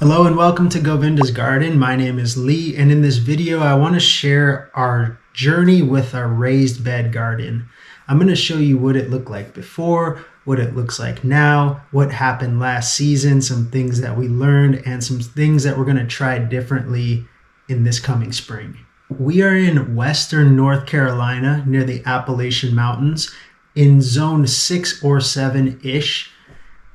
Hello and welcome to Govinda's Garden. My name is Lee, and in this video I want to share our journey with our raised bed garden. I'm going to show you what it looked like before, what it looks like now, what happened last season, some things that we learned, and some things that we're going to try differently in this coming spring. We are in western North Carolina near the Appalachian Mountains in zone 6 or 7-ish.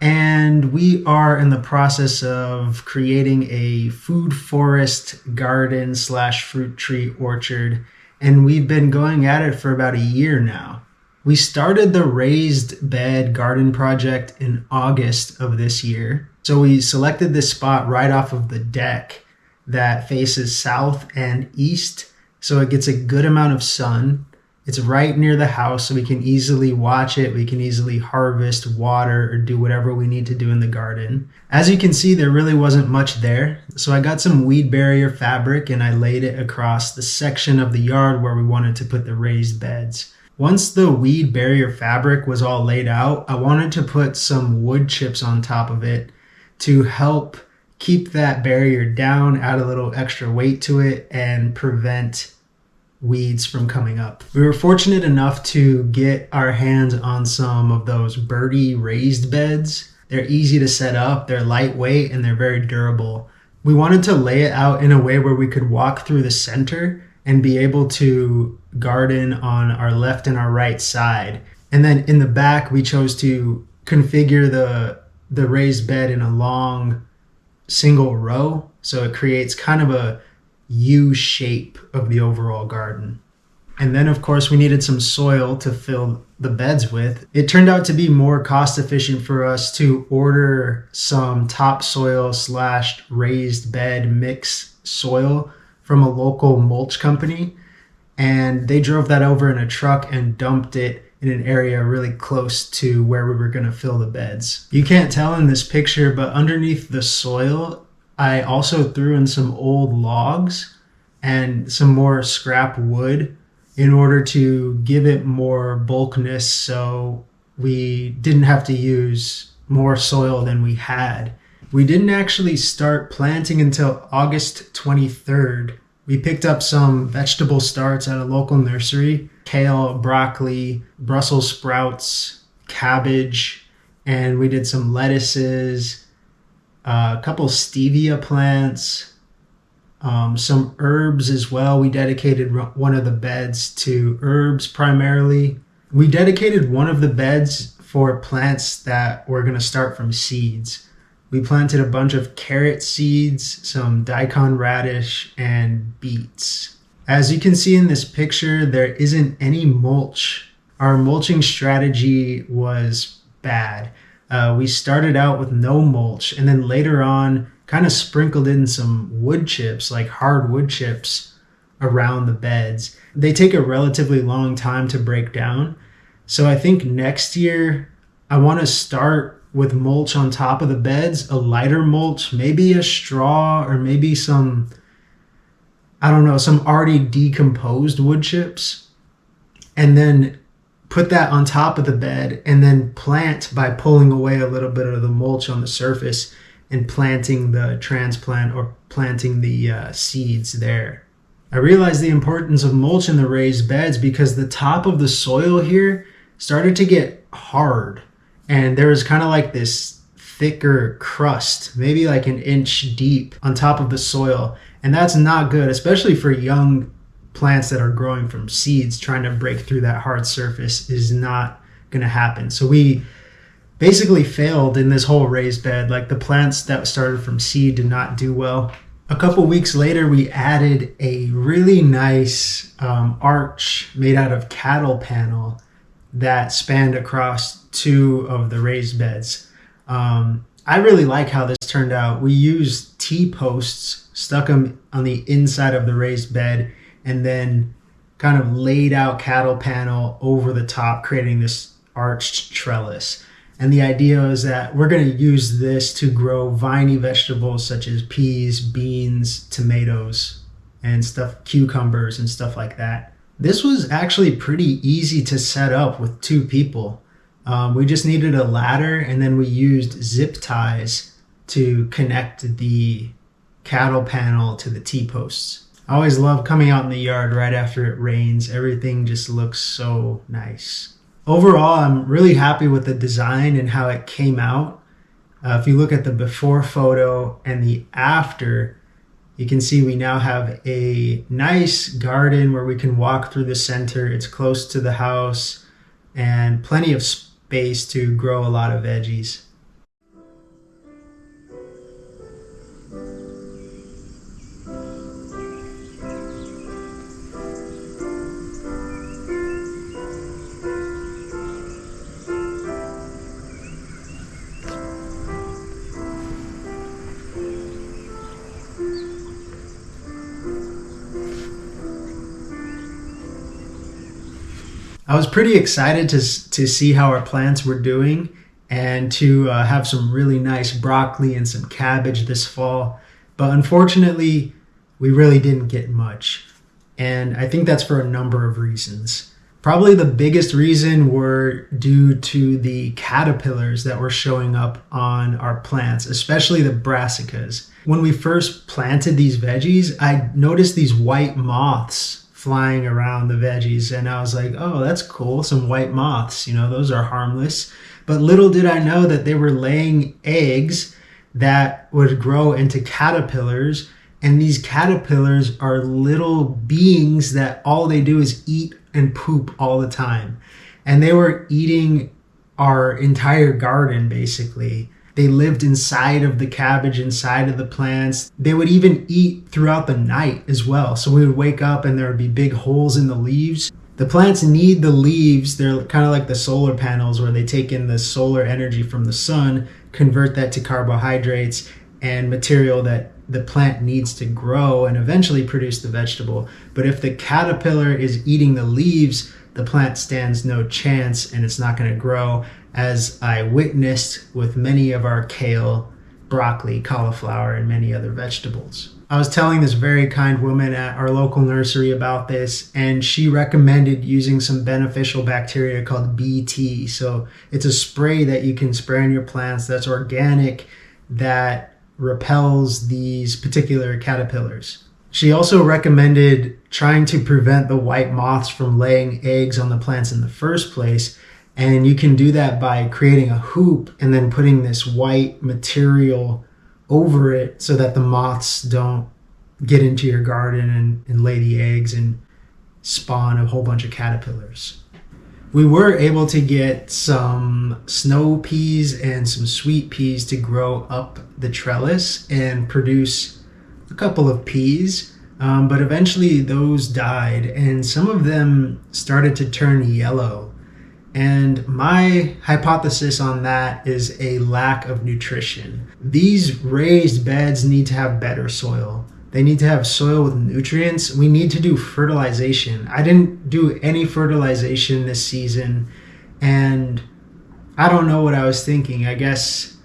And we are in the process of creating a food forest garden / fruit tree orchard. And we've been going at it for about a year now. We started the raised bed garden project in August of this year. So we selected this spot right off of the deck that faces south and east. So it gets a good amount of sun. It's right near the house, so we can easily watch it. We can easily harvest, water, or do whatever we need to do in the garden. As you can see, there really wasn't much there. So I got some weed barrier fabric and I laid it across the section of the yard where we wanted to put the raised beds. Once the weed barrier fabric was all laid out, I wanted to put some wood chips on top of it to help keep that barrier down, add a little extra weight to it, and prevent weeds from coming up. We were fortunate enough to get our hands on some of those birdie raised beds. They're easy to set up, they're lightweight, and they're very durable. We wanted to lay it out in a way where we could walk through the center and be able to garden on our left and our right side. And then in the back, we chose to configure the raised bed in a long single row. So it creates kind of a U shape of the overall garden. And then of course we needed some soil to fill the beds with. It turned out to be more cost efficient for us to order some topsoil / raised bed mix soil from a local mulch company. And they drove that over in a truck and dumped it in an area really close to where we were going to fill the beds. You can't tell in this picture, but underneath the soil I also threw in some old logs and some more scrap wood in order to give it more bulkness so we didn't have to use more soil than we had. We didn't actually start planting until August 23rd. We picked up some vegetable starts at a local nursery: kale, broccoli, Brussels sprouts, cabbage, and we did some lettuces, a couple stevia plants, some herbs as well. We dedicated one of the beds to herbs primarily. We dedicated one of the beds for plants that were going to start from seeds. We planted a bunch of carrot seeds, some daikon radish, and beets. As you can see in this picture, there isn't any mulch. Our mulching strategy was bad. We started out with no mulch, and then later on kind of sprinkled in some wood chips, like hard wood chips, around the beds. They take a relatively long time to break down. So I think next year I want to start with mulch on top of the beds, a lighter mulch, maybe a straw, or maybe some already decomposed wood chips, and then put that on top of the bed and then plant by pulling away a little bit of the mulch on the surface and planting the transplant or planting the seeds there. I realized the importance of mulch in the raised beds because the top of the soil here started to get hard, and there was kind of like this thicker crust, maybe like an inch deep on top of the soil. And that's not good, especially for young plants that are growing from seeds. Trying to break through that hard surface is not going to happen. So we basically failed in this whole raised bed. Like, the plants that started from seed did not do well. A couple weeks later, we added a really nice arch made out of cattle panel that spanned across 2 of the raised beds. I really like how this turned out. We used T-posts, stuck them on the inside of the raised bed, and then kind of laid out cattle panel over the top, creating this arched trellis. And the idea is that we're going to use this to grow viney vegetables such as peas, beans, tomatoes, and stuff, cucumbers and stuff like that. This was actually pretty easy to set up with 2 people. We just needed a ladder, and then we used zip ties to connect the cattle panel to the T-posts. I always love coming out in the yard right after it rains. Everything just looks so nice. Overall, I'm really happy with the design and how it came out. If you look at the before photo and the after, you can see we now have a nice garden where we can walk through the center. It's close to the house and plenty of space to grow a lot of veggies. I was pretty excited to see how our plants were doing and to have some really nice broccoli and some cabbage this fall. But unfortunately, we really didn't get much. And I think that's for a number of reasons. Probably the biggest reason were due to the caterpillars that were showing up on our plants, especially the brassicas. When we first planted these veggies, I noticed these white moths flying around the veggies, and I was like, oh, that's cool, some white moths, those are harmless. But little did I know that they were laying eggs that would grow into caterpillars, and these caterpillars are little beings that all they do is eat and poop all the time. And they were eating our entire garden, basically. They lived inside of the cabbage, inside of the plants. They would even eat throughout the night as well. So we would wake up and there would be big holes in the leaves. The plants need the leaves. They're kind of like the solar panels where they take in the solar energy from the sun, convert that to carbohydrates and material that the plant needs to grow and eventually produce the vegetable. But if the caterpillar is eating the leaves, the plant stands no chance and it's not going to grow, as I witnessed with many of our kale, broccoli, cauliflower, and many other vegetables. I was telling this very kind woman at our local nursery about this, and she recommended using some beneficial bacteria called BT. So it's a spray that you can spray on your plants that's organic, that repels these particular caterpillars. She also recommended trying to prevent the white moths from laying eggs on the plants in the first place. And you can do that by creating a hoop and then putting this white material over it so that the moths don't get into your garden and lay the eggs and spawn a whole bunch of caterpillars. We were able to get some snow peas and some sweet peas to grow up the trellis and produce a couple of peas, but eventually those died and some of them started to turn yellow. And my hypothesis on that is a lack of nutrition. These raised beds need to have better soil. They need to have soil with nutrients. We need to do fertilization. I didn't do any fertilization this season, and I don't know what I was thinking. I guess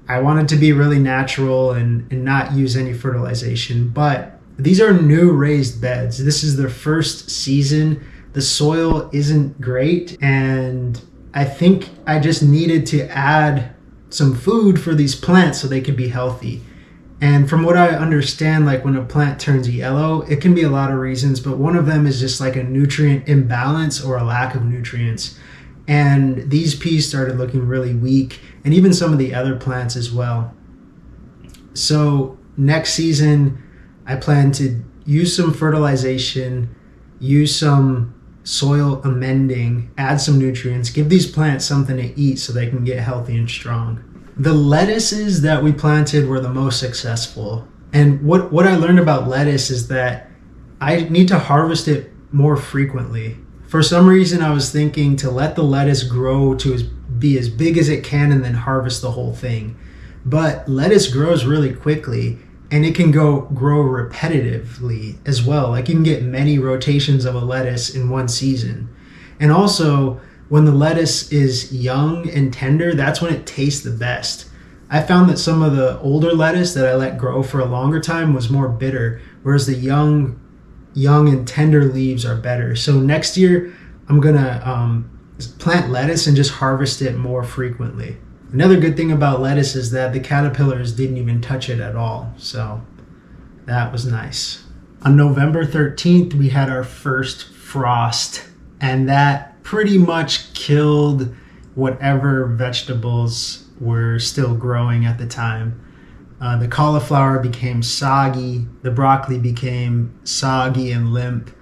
I wanted to be really natural and not use any fertilization, but these are new raised beds. This is their first season. The soil isn't great, and I think I just needed to add some food for these plants so they could be healthy. And from what I understand, like when a plant turns yellow, it can be a lot of reasons, but one of them is just like a nutrient imbalance or a lack of nutrients. And these peas started looking really weak, and even some of the other plants as well. So next season, I plan to use some fertilization, use some soil amending, add some nutrients, give these plants something to eat so they can get healthy and strong. The lettuces that we planted were the most successful. And what I learned about lettuce is that I need to harvest it more frequently. For some reason, I was thinking to let the lettuce grow to be as big as it can and then harvest the whole thing. But lettuce grows really quickly, and it can grow repetitively as well. Like you can get many rotations of a lettuce in one season. And also, when the lettuce is young and tender, that's when it tastes the best. I found that some of the older lettuce that I let grow for a longer time was more bitter, whereas the young and tender leaves are better. So next year, I'm gonna plant lettuce and just harvest it more frequently. Another good thing about lettuce is that the caterpillars didn't even touch it at all. So that was nice. On November 13th, we had our first frost, and that pretty much killed whatever vegetables were still growing at the time. The cauliflower became soggy, the broccoli became soggy and limp,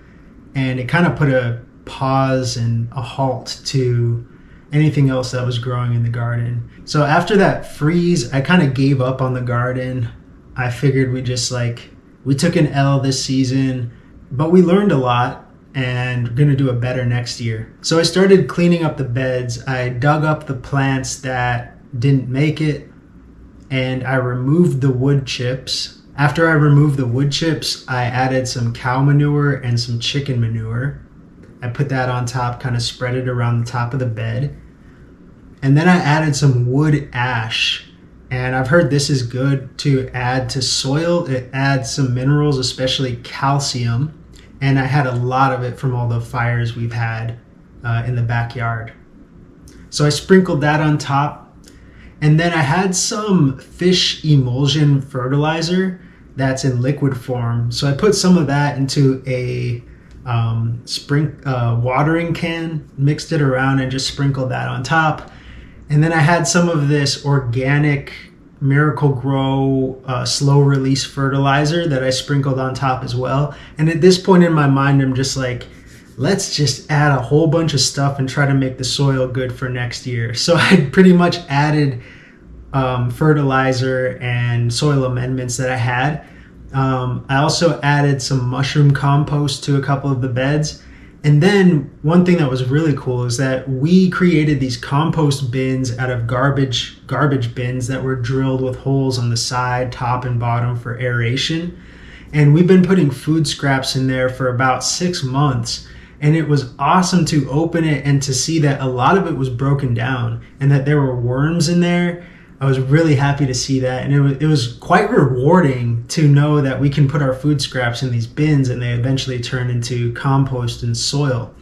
and it kind of put a pause and a halt to anything else that was growing in the garden. So after that freeze, I kind of gave up on the garden. I figured we took an L this season, but we learned a lot and we're gonna do it better next year. So I started cleaning up the beds. I dug up the plants that didn't make it, and I removed the wood chips. After I removed the wood chips, I added some cow manure and some chicken manure. I put that on top, kind of spread it around the top of the bed. And then I added some wood ash. And I've heard this is good to add to soil. It adds some minerals, especially calcium. And I had a lot of it from all the fires we've had in the backyard. So I sprinkled that on top. And then I had some fish emulsion fertilizer that's in liquid form. So I put some of that into a watering can, mixed it around, and just sprinkled that on top. And then I had some of this organic Miracle Grow slow release fertilizer that I sprinkled on top as well. And at this point in my mind, I'm just like, let's just add a whole bunch of stuff and try to make the soil good for next year. So I pretty much added fertilizer and soil amendments that I had. I also added some mushroom compost to a couple of the beds. And then one thing that was really cool is that we created these compost bins out of garbage bins that were drilled with holes on the side, top and bottom for aeration. And we've been putting food scraps in there for about 6 months. And it was awesome to open it and to see that a lot of it was broken down and that there were worms in there. I was really happy to see that, and it was quite rewarding to know that we can put our food scraps in these bins and they eventually turn into compost and soil.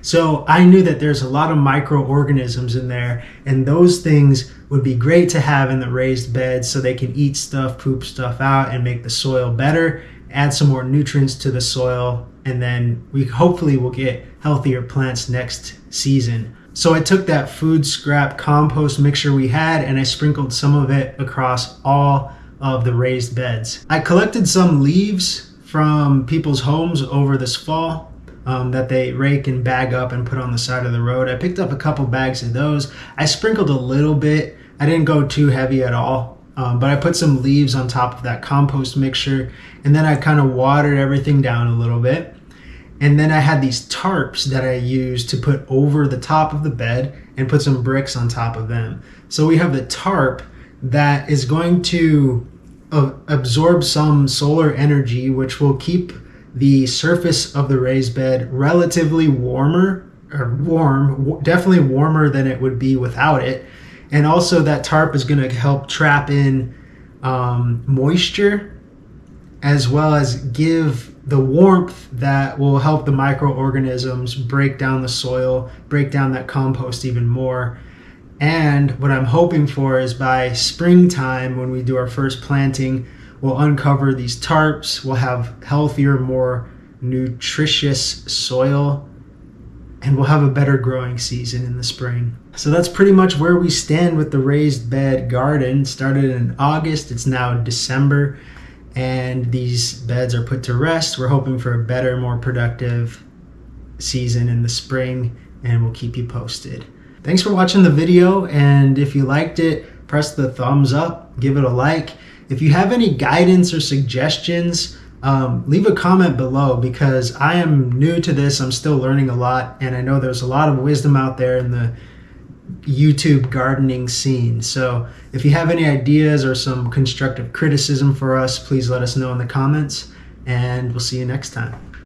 So I knew that there's a lot of microorganisms in there, and those things would be great to have in the raised beds so they can eat stuff, poop stuff out, and make the soil better, add some more nutrients to the soil, and then we hopefully will get healthier plants next season. So I took that food scrap compost mixture we had and I sprinkled some of it across all of the raised beds. I collected some leaves from people's homes over this fall that they rake and bag up and put on the side of the road. I picked up a couple bags of those. I sprinkled a little bit. I didn't go too heavy at all, but I put some leaves on top of that compost mixture, and then I kind of watered everything down a little bit. And then I had these tarps that I used to put over the top of the bed and put some bricks on top of them. So we have the tarp that is going to absorb some solar energy, which will keep the surface of the raised bed relatively warm, definitely warmer than it would be without it. And also that tarp is going to help trap in moisture, as well as give the warmth that will help the microorganisms break down the soil, break down that compost even more. And what I'm hoping for is by springtime, when we do our first planting, we'll uncover these tarps, we'll have healthier, more nutritious soil, and we'll have a better growing season in the spring. So that's pretty much where we stand with the raised bed garden. It started in August, it's now December. And these beds are put to rest. We're hoping for a better, more productive season in the spring, and we'll keep you posted. Thanks for watching the video, and if you liked it, press the thumbs up, give it a like. If you have any guidance or suggestions, leave a comment below, because I am new to this. I'm still learning a lot, and I know there's a lot of wisdom out there in the YouTube gardening scene. So if you have any ideas or some constructive criticism for us, please let us know in the comments, and we'll see you next time.